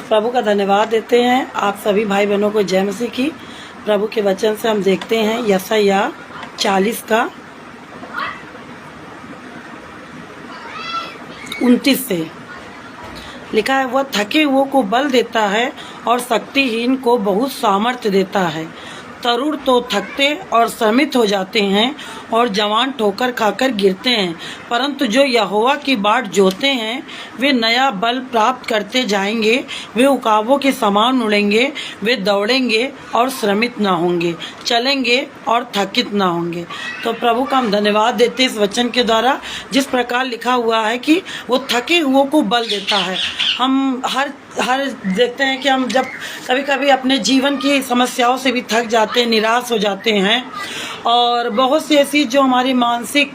प्रभु का धन्यवाद देते हैं। आप सभी भाई बहनों को जय मसीह की। प्रभु के वचन से हम देखते हैं यशायाह 40 का 29 से लिखा है, वह थके हुओं को बल देता है और शक्तिहीन को बहुत सामर्थ्य देता है। तरुण तो थकते और श्रमित हो जाते हैं और जवान ठोकर खाकर गिरते हैं, परंतु जो यहोवा की बाट जोते हैं वे नया बल प्राप्त करते जाएंगे। वे उकाबों के समान उड़ेंगे, वे दौड़ेंगे और श्रमित ना होंगे, चलेंगे और थकित ना होंगे। तो प्रभु का हम धन्यवाद देते हैं इस वचन के द्वारा, जिस प्रकार लिखा हुआ है कि वो थके हुओं को बल देता है। हम हर देखते हैं कि हम जब कभी कभी अपने जीवन की समस्याओं से भी थक जाते हैं, निराश हो जाते हैं, और बहुत सी ऐसी जो हमारी मानसिक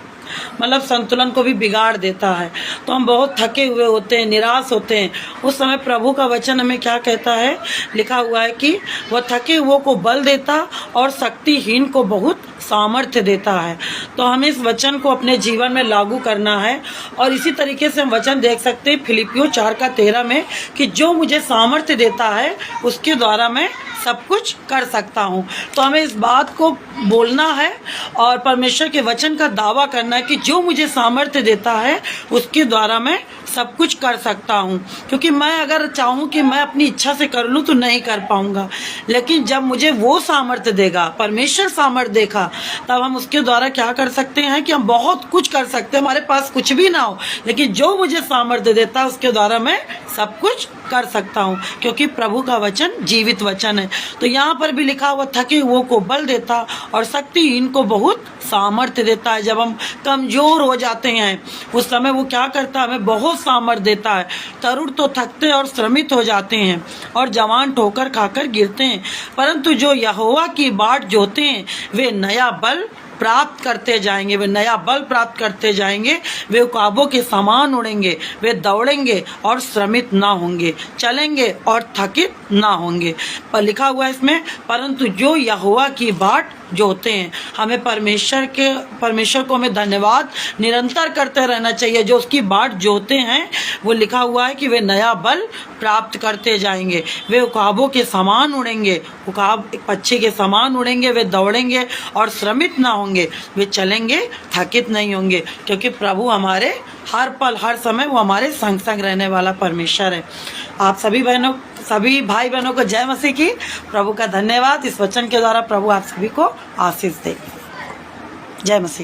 संतुलन को भी बिगाड़ देता है, तो हम बहुत थके हुए होते हैं, निराश होते हैं। उस समय प्रभु का वचन हमें क्या कहता है, लिखा हुआ है कि वह थके हुओं को बल देता और शक्तिहीन को बहुत सामर्थ्य देता है। तो हमें इस वचन को अपने जीवन में लागू करना है। और इसी तरीके से हम वचन देख सकते हैं फिलिपियों 4:13 में कि जो मुझे सामर्थ्य देता है उसके द्वारा मैं सब कुछ कर सकता हूँ। तो हमें इस बात को बोलना है और परमेश्वर के वचन का दावा करना है कि जो मुझे सामर्थ्य देता है उसके द्वारा मैं सब कुछ कर सकता हूँ। क्योंकि मैं अगर चाहूँ कि मैं अपनी इच्छा से कर लूँ तो नहीं कर पाऊँगा, लेकिन जब मुझे वो सामर्थ्य देगा, परमेश्वर सामर्थ्य देगा, तब हम उसके द्वारा क्या कर सकते हैं कि हम बहुत कुछ कर सकते हैं। हमारे पास कुछ भी ना हो, लेकिन जो मुझे सामर्थ्य देता है उसके द्वारा मैं सब कुछ कर सकता हूँ, क्योंकि प्रभु का वचन जीवित वचन है। तो यहाँ पर भी लिखा हुआ, थके हुओं को बल देता और शक्तिहीन को बहुत सामर्थ्य देता है। जब हम कमजोर हो जाते हैं उस समय वो क्या करता है, हमें बहुत सामर्थ्य देता है। तरुण तो थकते और श्रमित हो जाते हैं और जवान ठोकर खाकर गिरते हैं, परंतु जो यहोवा की बाट जोते हैं वे नया बल प्राप्त करते जाएंगे, वे नया बल प्राप्त करते जाएंगे। वे उकाबों के समान उड़ेंगे, वे दौड़ेंगे और श्रमित ना होंगे, चलेंगे और थकित ना होंगे। पर लिखा हुआ है इसमें, परंतु जो यहोवा की बाट जोते हैं। हमें परमेश्वर को हमें धन्यवाद निरंतर करते रहना चाहिए। जो उसकी बाट जोते हैं वो लिखा हुआ है कि वे नया बल प्राप्त करते जाएंगे। वे उकाबों के समान उड़ेंगे, उकाब एक पक्षी के समान उड़ेंगे, वे दौड़ेंगे और श्रमित ना होंगे, वे चलेंगे थकित नहीं होंगे। क्योंकि प्रभु हमारे हर पल हर समय वो हमारे संग संग रहने वाला परमेश्वर है। आप सभी भाई बहनों को जय मसीह की। प्रभु का धन्यवाद। इस वचन के द्वारा प्रभु आप सभी को आशीष दे। जय मसीह।